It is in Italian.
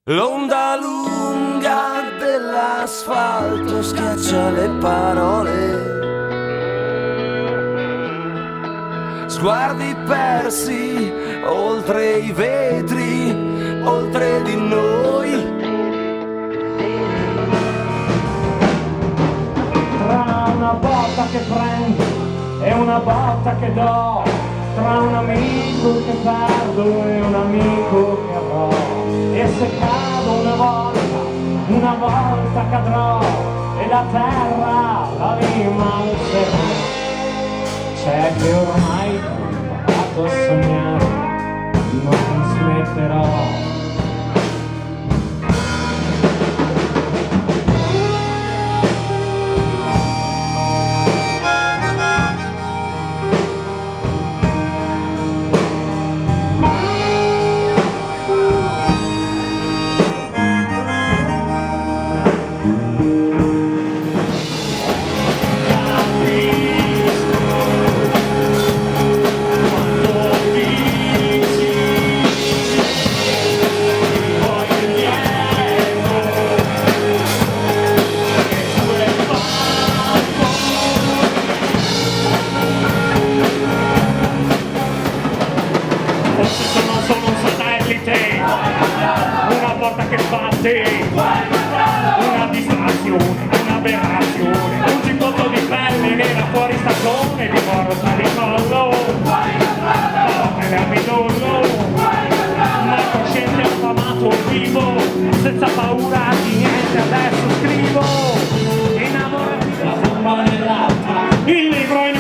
L'onda lunga dell'asfalto schiaccia le parole, sguardi persi oltre i vetri, oltre di noi. Tra una botta che prendo e una botta che do, tra un amico che perdo e un amico che avrò, e se cado una volta cadrò, e la terra la rimalzerà. C'è che ormai ho imparato a sognare, non smetterò. Una porta che sbatte, una distrazione, un'aberrazione, un cipotto di pelle nera fuori stagione, di morta di collo, me a midollo, ma cosciente affamato vivo, senza paura di niente adesso scrivo, innamorati della bomba nell'altra, il libro in